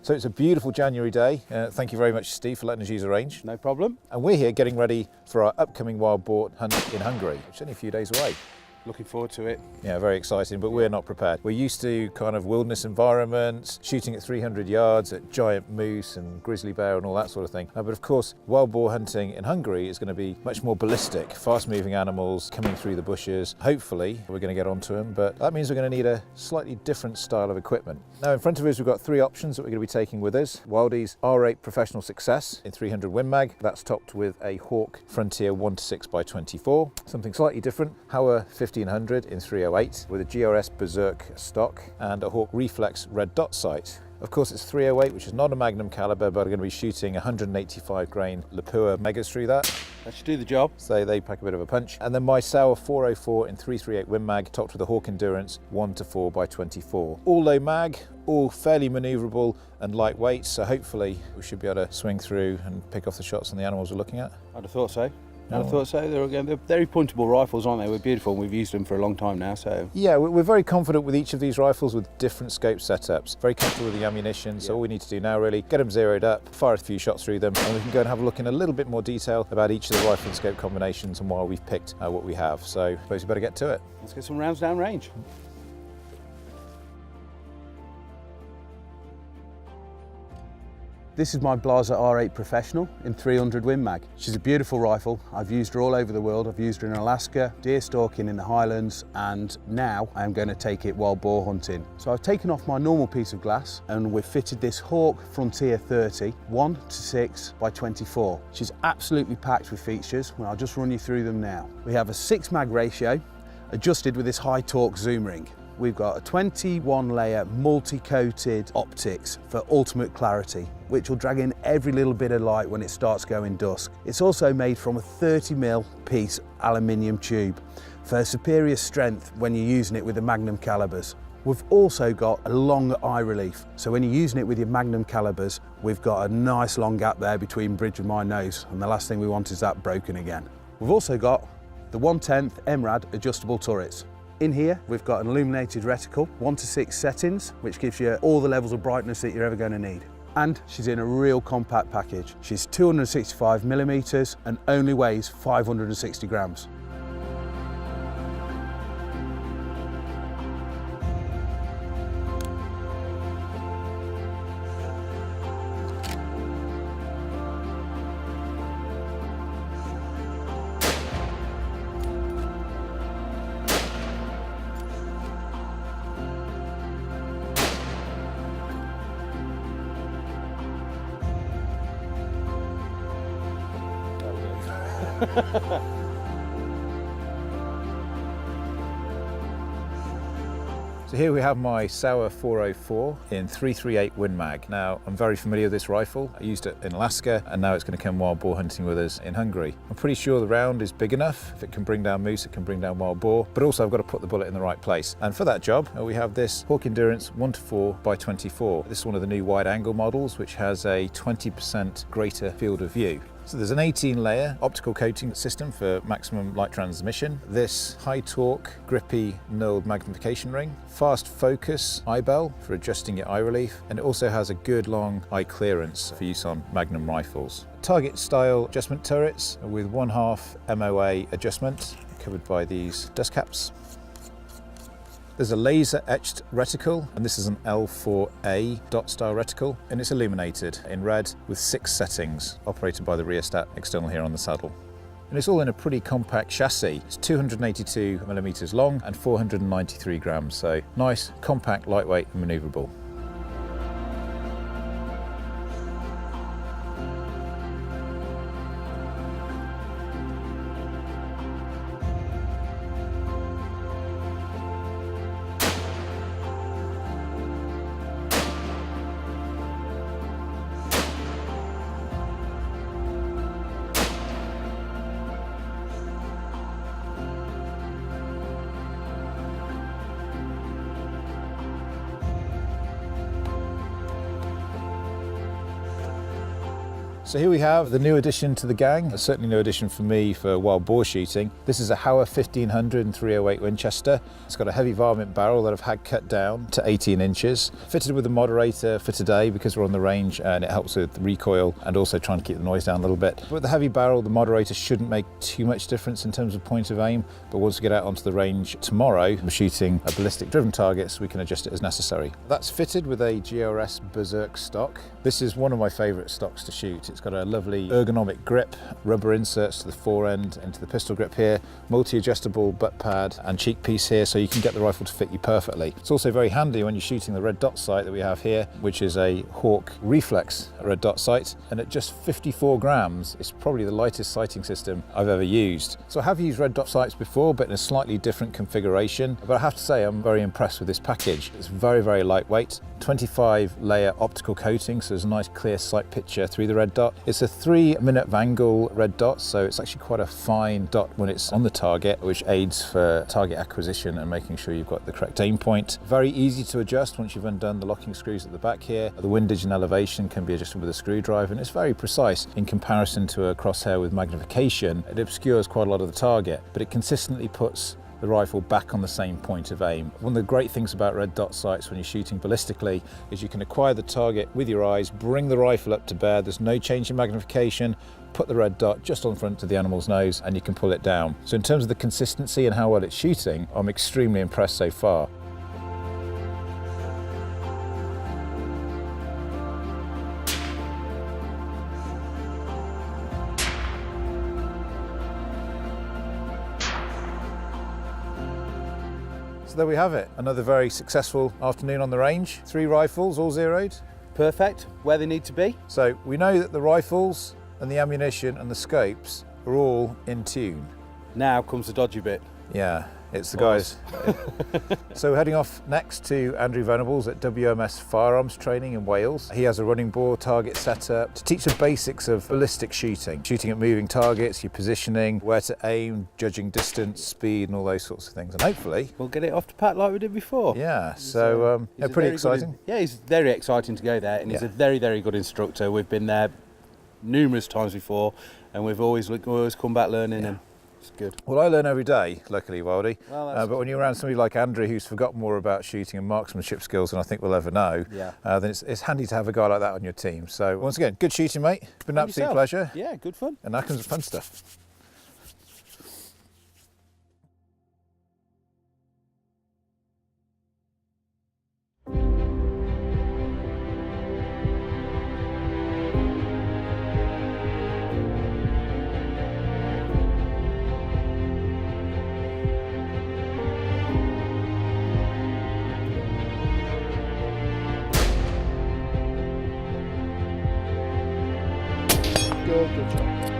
So it's a beautiful January day. Thank you very much, Steve, for letting us use a range. No problem. And we're here getting ready for our upcoming wild boar hunt in Hungary, which is only a few days away. Looking forward to it. Yeah, very exciting, but we're not prepared. We're used to kind of wilderness environments, shooting at 300 yards at giant moose and grizzly bear and all that sort of thing. But of course, wild boar hunting in Hungary is going to be much more ballistic, fast-moving animals coming through the bushes. Hopefully, we're going to get onto them, but that means we're going to need a slightly different style of equipment. Now, in front of us, we've got three options that we're going to be taking with us. Wildie's R8 Professional Success in 300 Win Mag. That's topped with a Hawke Frontier 1:6x24. Something slightly different, Hawke 1500 in 308 with a GRS Berserk stock and a Hawke Reflex red dot sight. Of course, it's 308, which is not a Magnum caliber, but I'm going to be shooting 185 grain Lapua Megas through that. That should do the job. So they pack a bit of a punch. And then my Sauer 404 in 338 Win Mag, topped with a Hawke Endurance 1:4x24. All low mag, all fairly maneuverable and lightweight, so hopefully we should be able to swing through and pick off the shots on the animals we're looking at. I'd have thought so. They're very pointable rifles, aren't they? We're beautiful and we've used them for a long time now, so. Yeah, we're very confident with each of these rifles with different scope setups. Very comfortable with the ammunition, so all we need to do now really, get them zeroed up, fire a few shots through them, and we can go and have a look in a little bit more detail about each of the rifle and scope combinations and why we've picked what we have. So I suppose we better get to it. Let's get some rounds down range. This is my Blaser R8 Professional in 300 Win Mag. She's a beautiful rifle. I've used her all over the world. I've used her in Alaska, deer stalking in the Highlands, and now I'm going to take it wild boar hunting. So I've taken off my normal piece of glass and we've fitted this Hawke Frontier 30 1:6x24. She's absolutely packed with features. Well, I'll just run you through them now. We have a 6 mag ratio adjusted with this high torque zoom ring. We've got a 21 layer multi-coated optics for ultimate clarity, which will drag in every little bit of light when it starts going dusk. It's also made from a 30mm piece aluminium tube for superior strength when you're using it with the Magnum calibers. We've also got a long eye relief, so when you're using it with your Magnum calibers, we've got a nice long gap there between bridge and my nose, and the last thing we want is that broken again. We've also got the 1/10 MRAD adjustable turrets. In here, we've got an illuminated reticle, 1:6 settings, which gives you all the levels of brightness that you're ever going to need. And she's in a real compact package. She's 265mm and only weighs 560 grams. So here we have my Sauer 404 in 338 Win Mag. Now, I'm very familiar with this rifle. I used it in Alaska, and now it's going to come wild boar hunting with us in Hungary. I'm pretty sure the round is big enough. If it can bring down moose, it can bring down wild boar, but also I've got to put the bullet in the right place. And for that job, we have this Hawke Endurance 1:4x24. This is one of the new wide angle models, which has a 20% greater field of view. So there's an 18-layer optical coating system for maximum light transmission, this high torque, grippy knurled magnification ring, fast focus eye bell for adjusting your eye relief, and it also has a good long eye clearance for use on Magnum rifles. Target style adjustment turrets with 1/2 MOA adjustment covered by these dust caps. There's a laser etched reticle, and this is an L4A dot style reticle, and it's illuminated in red with 6 settings operated by the rheostat external here on the saddle. And it's all in a pretty compact chassis. It's 282mm long and 493 grams, so nice, compact, lightweight and maneuverable. So here we have the new addition to the gang, a certainly new addition for me for wild boar shooting. This is a Hawke 1500 and 308 Winchester. It's got a heavy varmint barrel that I've had cut down to 18 inches. Fitted with a moderator for today because we're on the range and it helps with recoil and also trying to keep the noise down a little bit. With the heavy barrel, the moderator shouldn't make too much difference in terms of point of aim, but once we get out onto the range tomorrow, we're shooting a ballistic driven target, so we can adjust it as necessary. That's fitted with a GRS Berserk stock. This is one of my favourite stocks to shoot. It's got a lovely ergonomic grip, rubber inserts to the fore end, into the pistol grip here, multi-adjustable butt pad and cheek piece here, so you can get the rifle to fit you perfectly. It's also very handy when you're shooting the red dot sight that we have here, which is a Hawke reflex red dot sight, and at just 54 grams, it's probably the lightest sighting system I've ever used. So I have used red dot sights before, but in a slightly different configuration, but I have to say I'm very impressed with this package. It's very, very lightweight, 25 layer optical coating, so there's a nice clear sight picture through the red dot. It's a 3-minute Vangle red dot, so it's actually quite a fine dot when it's on the target, which aids for target acquisition and making sure you've got the correct aim point. Very easy to adjust once you've undone the locking screws at the back here. The windage and elevation can be adjusted with a screwdriver, and it's very precise in comparison to a crosshair with magnification. It obscures quite a lot of the target, but it consistently puts the rifle back on the same point of aim. One of the great things about red dot sights when you're shooting ballistically is you can acquire the target with your eyes, bring the rifle up to bear, there's no change in magnification, put the red dot just on front of the animal's nose and you can pull it down. So in terms of the consistency and how well it's shooting, I'm extremely impressed so far. So there we have it, another very successful afternoon on the range. 3 rifles, all zeroed. Perfect, where they need to be. So we know that the rifles and the ammunition and the scopes are all in tune. Now comes the dodgy bit. Yeah, it's the guys. So we're heading off next to Andrew Venables at WMS Firearms Training in Wales. He has a running bore target setup to teach the basics of ballistic shooting. Shooting at moving targets, your positioning, where to aim, judging distance, speed and all those sorts of things. And hopefully we'll get it off the pat like we did before. Yeah, so yeah, pretty exciting. Yeah, he's very exciting to go there, and he's a very, very good instructor. We've been there numerous times before and we've always come back learning and it's good. Well, I learn every day, luckily, Wildy. Well, but when you're around somebody like Andrew, who's forgotten more about shooting and marksmanship skills than I think we'll ever know, then it's handy to have a guy like that on your team. So once again, good shooting, mate. It's been an absolute pleasure. Yeah, good fun. And now comes the fun stuff. Good job.